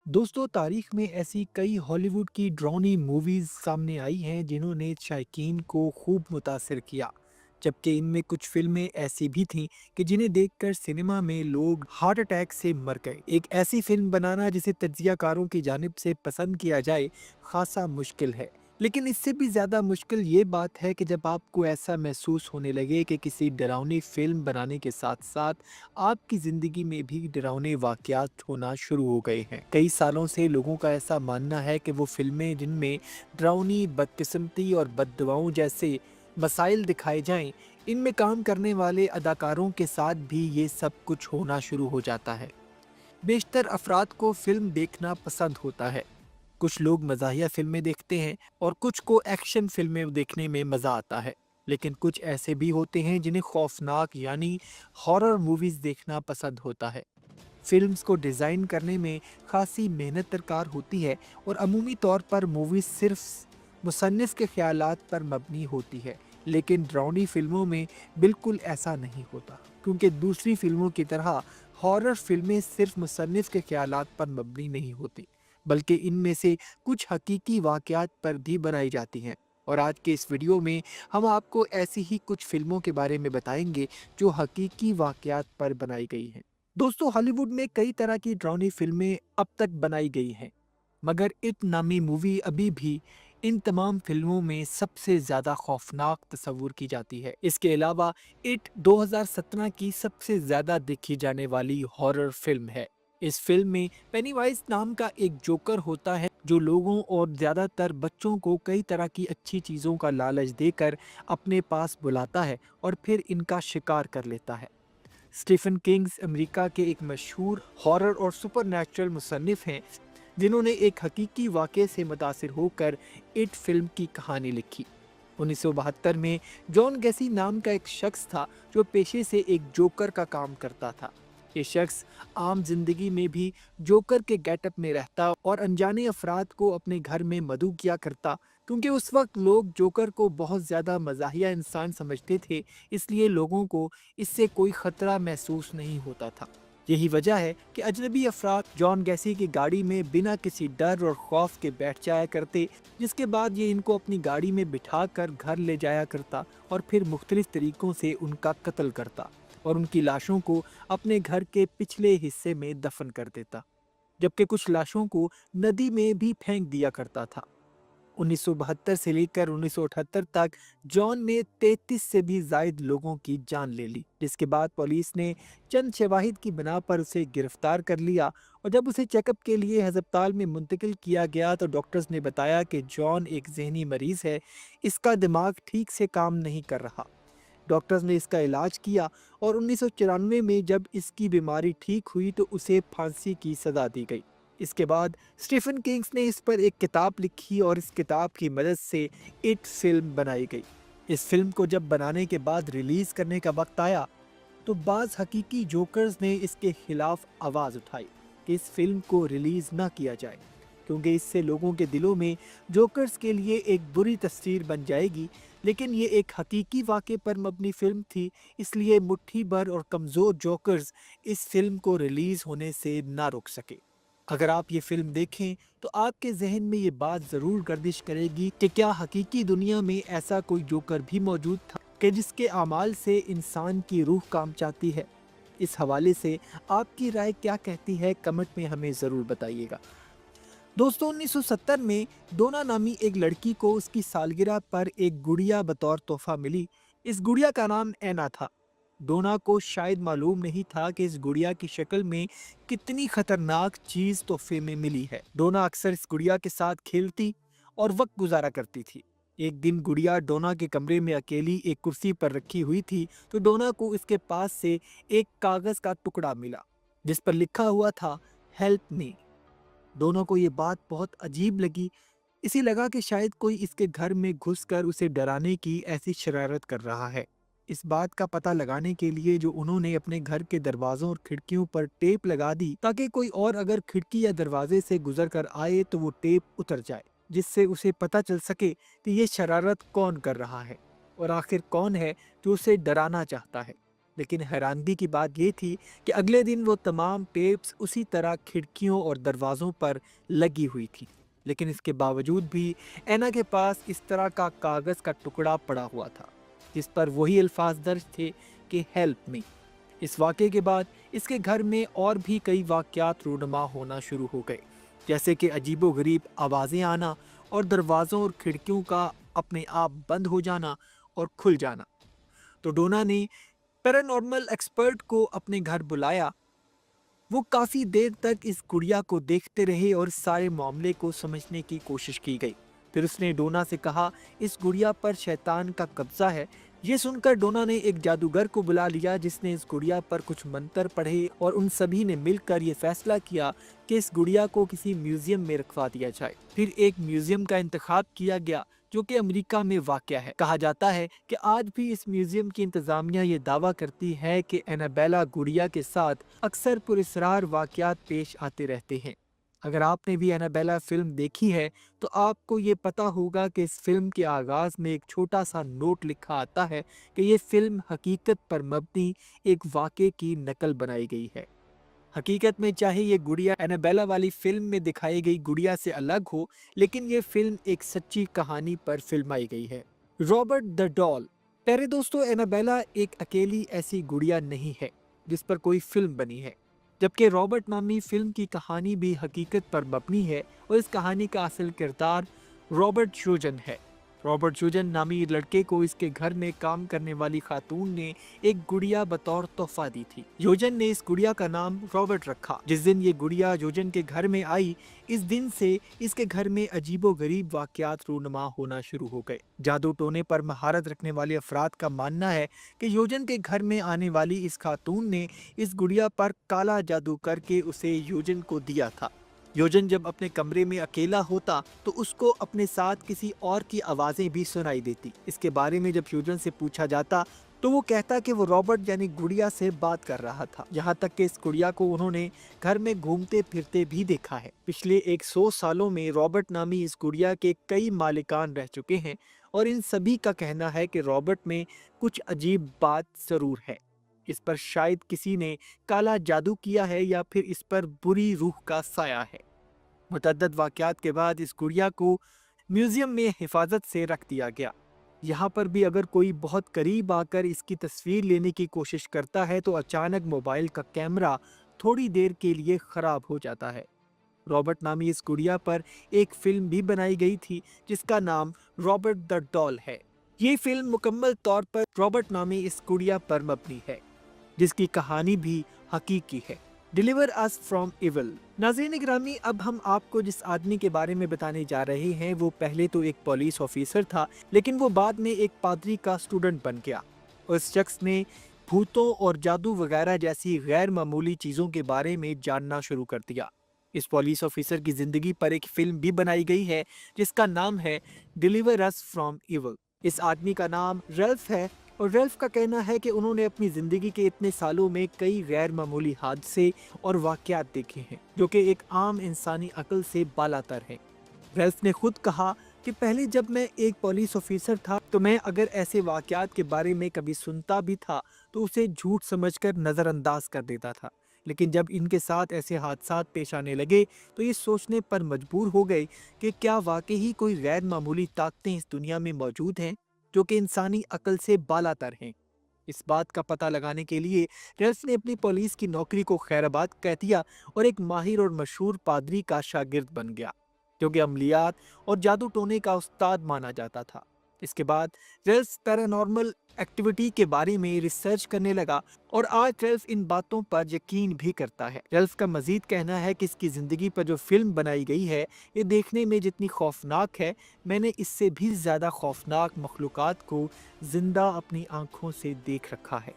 दोस्तों, तारीख में ऐसी कई हॉलीवुड की डरावनी मूवीज सामने आई हैं जिन्होंने शायकीन को खूब मुतासिर किया। जबकि इनमें कुछ फिल्में ऐसी भी थीं कि जिन्हें देखकर सिनेमा में लोग हार्ट अटैक से मर गए। एक ऐसी फिल्म बनाना जिसे तज्जियाकारों की जानिब से पसंद किया जाए खासा मुश्किल है। लेकिन इससे भी ज़्यादा मुश्किल ये बात है कि जब आपको ऐसा महसूस होने लगे कि किसी डरावनी फिल्म बनाने के साथ साथ आपकी ज़िंदगी में भी डरावने वाक़यात होना शुरू हो गए हैं। कई सालों से लोगों का ऐसा मानना है कि वो फ़िल्में जिनमें डरावनी, बदकिस्मती और बददुआओं जैसे मसाइल दिखाए जाएँ, इनमें काम करने वाले अदाकारों के साथ भी ये सब कुछ होना शुरू हो जाता है। बेशतर अफ़राद को फ़िल्म देखना पसंद होता है। कुछ लोग मज़ाहिया फ़िल्में देखते हैं और कुछ को एक्शन फ़िल्में देखने में मज़ा आता है। लेकिन कुछ ऐसे भी होते हैं जिन्हें खौफनाक यानी हॉरर मूवीज़ देखना पसंद होता है। फ़िल्म्स को डिज़ाइन करने में खासी मेहनत दरकार होती है और अमूमी तौर पर मूवीज़ सिर्फ मुसन्निफ़ के ख़यालात पर मबनी होती है। लेकिन डरावनी फ़िल्मों में बिल्कुल ऐसा नहीं होता, क्योंकि दूसरी फ़िल्मों की तरह हॉरर फ़िल्में सिर्फ मुसन्निफ़ के ख़यालात पर मबनी नहीं होती, बल्कि इनमें से कुछ हकीकी वाक़यात पर भी बनाई जाती हैं। और आज के इस वीडियो में हम आपको ऐसी ही कुछ फ़िल्मों के बारे में बताएंगे जो हकीकी वाक़यात पर बनाई गई हैं। दोस्तों, हॉलीवुड में कई तरह की डरावनी फिल्में अब तक बनाई गई हैं, मगर इट नामी मूवी अभी भी इन तमाम फिल्मों में सबसे ज़्यादा खौफनाक तस्वुर की जाती है। इसके अलावा इट 2017 की सबसे ज़्यादा देखी जाने वाली हॉरर फिल्म है। इस फिल्म में पेनीवाइज नाम का एक जोकर होता है जो लोगों और ज़्यादातर बच्चों को कई तरह की अच्छी चीज़ों का लालच देकर अपने पास बुलाता है और फिर इनका शिकार कर लेता है। स्टीफन किंग्स अमेरिका के एक मशहूर हॉरर और सुपरनैचुरल मुसन्निफ हैं जिन्होंने एक हकीकी वाक़े से मुतासिर होकर इट फिल्म की कहानी लिखी। 1972 में जॉन गैसी नाम का एक शख्स था जो पेशे से एक जोकर का काम करता था। ये शख्स आम जिंदगी में भी जोकर के गेटअप में रहता और अनजाने अफराद को अपने घर में मदऊ किया करता, क्योंकि उस वक्त लोग जोकर को बहुत ज़्यादा मज़ाहिया इंसान समझते थे। इसलिए लोगों को इससे कोई ख़तरा महसूस नहीं होता था। यही वजह है कि अजनबी अफराद जॉन गैसी की गाड़ी में बिना किसी डर और खौफ के बैठ जाया करते, जिसके बाद ये इनको अपनी गाड़ी में बिठा कर घर ले जाया करता और फिर मुख्तलिफ तरीक़ों से उनका कत्ल करता और उनकी लाशों को अपने घर के पिछले हिस्से में दफन कर देता, जबकि कुछ लाशों को नदी में भी फेंक दिया करता था। 1972 से लेकर 1978 तक जॉन ने 33 से भी जायद लोगों की जान ले ली, जिसके बाद पुलिस ने चंद शवाहिद की बिना पर उसे गिरफ्तार कर लिया। और जब उसे चेकअप के लिए अस्पताल में मुंतकिल किया गया तो डॉक्टर्स ने बताया कि जॉन एक जहनी मरीज है, इसका दिमाग ठीक से काम नहीं कर रहा। डॉक्टर्स ने इसका इलाज किया और 1994 में जब इसकी बीमारी ठीक हुई तो उसे फांसी की सज़ा दी गई। इसके बाद स्टीफन किंग्स ने इस पर एक किताब लिखी और इस किताब की मदद से इट फिल्म बनाई गई। इस फिल्म को जब बनाने के बाद रिलीज़ करने का वक्त आया तो बाज़ हकीकी जोकर्स ने इसके खिलाफ आवाज़ उठाई कि इस फिल्म को रिलीज़ ना किया जाए, क्योंकि इससे लोगों के दिलों में जोकर्स के लिए एक बुरी तस्वीर बन जाएगी। लेकिन ये एक हकीकी वाक़े पर मबनी फ़िल्म थी, इसलिए मुट्ठी भर और कमज़ोर जोकर्स इस फ़िल्म को रिलीज़ होने से ना रोक सके। अगर आप ये फ़िल्म देखें तो आपके ज़हन में ये बात ज़रूर गर्दिश करेगी कि क्या हकीकी दुनिया में ऐसा कोई जोकर भी मौजूद था कि जिसके आमाल से इंसान की रूह काम चाहती है। इस हवाले से आपकी राय क्या कहती है, कमेंट में हमें ज़रूर बताइएगा। दोस्तों, 1970 में डोना नामी एक लड़की को उसकी सालगिरह पर एक गुड़िया बतौर तोहफा मिली। इस गुड़िया का नाम ऐना था। डोना को शायद मालूम नहीं था कि इस गुड़िया की शक्ल में कितनी खतरनाक चीज तोहफे में मिली है। डोना अक्सर इस गुड़िया के साथ खेलती और वक्त गुजारा करती थी। एक दिन गुड़िया डोना के कमरे में अकेली एक कुर्सी पर रखी हुई थी तो डोना को इसके पास से एक कागज का टुकड़ा मिला जिस पर लिखा हुआ था, हेल्प मी। दोनों को ये बात बहुत अजीब लगी। इसे लगा कि शायद कोई इसके घर में घुसकर उसे डराने की ऐसी शरारत कर रहा है। इस बात का पता लगाने के लिए जो उन्होंने अपने घर के दरवाजों और खिड़कियों पर टेप लगा दी ताकि कोई और अगर खिड़की या दरवाजे से गुजर कर आए तो वो टेप उतर जाए, जिससे उसे पता चल सके कि ये शरारत कौन कर रहा है और आखिर कौन है जो उसे डराना चाहता है। लेकिन हैरानगी की बात ये थी कि अगले दिन वो तमाम टेप्स उसी तरह खिड़कियों और दरवाज़ों पर लगी हुई थी। लेकिन इसके बावजूद भी ऐना के पास इस तरह का कागज़ का टुकड़ा पड़ा हुआ था, जिस पर वही अल्फाज दर्ज थे कि हेल्प मी। इस वाक़े के बाद इसके घर में और भी कई वाक़यात रूनुमा होना शुरू हो गए, जैसे कि अजीबो-गरीब आवाज़ें आना और दरवाज़ों और खिड़कियों का अपने आप बंद हो जाना और खुल जाना। तो डोना ने पैरानॉर्मल एक्सपर्ट को अपने घर बुलाया। वो काफ़ी देर तक इस गुड़िया को देखते रहे और सारे मामले को समझने की कोशिश की गई। फिर उसने डोना से कहा, इस गुड़िया पर शैतान का कब्जा है। ये सुनकर डोना ने एक जादूगर को बुला लिया, जिसने इस गुड़िया पर कुछ मंत्र पढ़े और उन सभी ने मिलकर ये फैसला किया कि इस गुड़िया को किसी म्यूजियम में रखवा दिया जाए। फिर एक म्यूजियम का इंतखाब किया गया, जो कि अमेरिका में वाक़या है। कहा जाता है कि आज भी इस म्यूजियम की इंतज़ामिया ये दावा करती है कि एनाबेला गुड़िया के साथ अक्सर पुरस्रार वाक़यात पेश आते रहते हैं। अगर आपने भी एनाबेला फिल्म देखी है तो आपको ये पता होगा कि इस फिल्म के आगाज़ में एक छोटा सा नोट लिखा आता है कि ये फिल्म हकीकत पर मबनी एक वाक़े की नकल बनाई गई है। हकीकत में चाहे ये गुड़िया एनाबेला वाली फिल्म में दिखाई गई गुड़िया से अलग हो, लेकिन ये फिल्म एक सच्ची कहानी पर फिल्माई गई है। Robert the doll. प्यारे दोस्तों, एनाबेला एक अकेली ऐसी गुड़िया नहीं है जिस पर कोई फिल्म बनी है, जबकि रॉबर्ट नामी फिल्म की कहानी भी हकीकत पर मबनी है और इस कहानी का असल किरदार रॉबर्ट शूजन है। रॉबर्ट शूजन नामी लड़के को इसके घर में काम करने वाली खातून ने एक गुड़िया बतौर तोहफा दी थी। योजन ने इस गुड़िया का नाम रॉबर्ट रखा। जिस दिन ये गुड़िया योजन के घर में आई, इस दिन से इसके घर में अजीबो गरीब वाकयात रूनुमा होना शुरू हो गए। जादू टोने पर महारत रखने वाले अफराद का मानना है कि योजन के घर में आने वाली इस खातून ने इस गुड़िया पर काला जादू करके उसे योजन को दिया था। योजन जब अपने कमरे में अकेला होता तो उसको अपने साथ किसी और की आवाज़ें भी सुनाई देती। इसके बारे में जब योजन से पूछा जाता तो वो कहता कि वो रॉबर्ट यानी गुड़िया से बात कर रहा था। यहाँ तक कि इस गुड़िया को उन्होंने घर में घूमते फिरते भी देखा है। पिछले 100 सालों में रॉबर्ट नामी इस गुड़िया के कई मालिकान रह चुके हैं और इन सभी का कहना है कि रॉबर्ट में कुछ अजीब बात ज़रूर है। इस पर शायद किसी ने काला जादू किया है या फिर इस पर बुरी रूह का साया है। मुतअद्दिद वाक़यात के बाद इस गुड़िया को म्यूजियम में हिफाजत से रख दिया गया। यहाँ पर भी अगर कोई बहुत करीब आकर इसकी तस्वीर लेने की कोशिश करता है तो अचानक मोबाइल का कैमरा थोड़ी देर के लिए ख़राब हो जाता है। रॉबर्ट नामी इस गुड़िया पर एक फिल्म भी बनाई गई थी जिसका नाम रॉबर्ट द डॉल है। ये फिल्म मुकम्मल तौर पर रॉबर्ट नामी इस गुड़िया पर मबनी है, जिसकी कहानी भी हकीकी है। Deliver us from evil. नाज़रीन गिरामी, अब हम आपको जिस आदमी के बारे में बताने जा रहे हैं वो पहले तो एक पुलिस ऑफिसर था, लेकिन वो बाद में एक पादरी का स्टूडेंट बन गया। उस शख्स ने भूतों और जादू वगैरह जैसी गैर मामूली चीज़ों के बारे में जानना शुरू कर दिया। इस पुलिस ऑफिसर की ज़िंदगी पर एक फिल्म भी बनाई गई है जिसका नाम है डिलीवर अस फ्रॉम इविल। इस आदमी का नाम रेल्फ है और रेल्फ का कहना है कि उन्होंने अपनी ज़िंदगी के इतने सालों में कई गैर मामूली हादसे और वाक़यात देखे हैं जो कि एक आम इंसानी अक्ल से बालातर हैं। रेल्फ ने खुद कहा कि पहले जब मैं एक पुलिस ऑफिसर था तो मैं अगर ऐसे वाक़यात के बारे में कभी सुनता भी था तो उसे झूठ समझकर नज़रअंदाज कर देता था, लेकिन जब इनके साथ ऐसे हादसात पेश आने लगे तो ये सोचने पर मजबूर हो गए कि क्या वाकई ही कोई गैर मामूली ताकतें इस दुनिया में मौजूद हैं जो कि इंसानी अकल से बालातर हैं। इस बात का पता लगाने के लिए रेल्फ ने अपनी पुलिस की नौकरी को खैराबाद कह दिया और एक माहिर और मशहूर पादरी का शागिर्द बन गया जो कि अमलियात और जादू टोने का उस्ताद माना जाता था। इसके बाद रेल्फ पैरानॉर्मल एक्टिविटी के बारे में रिसर्च करने लगा और आज रेल्फ इन बातों पर यकीन भी करता है। रेल्फ का मजीद कहना है कि इसकी ज़िंदगी पर जो फिल्म बनाई गई है ये देखने में जितनी खौफनाक है, मैंने इससे भी ज़्यादा खौफनाक मखलूक़ात को ज़िंदा अपनी आंखों से देख रखा है।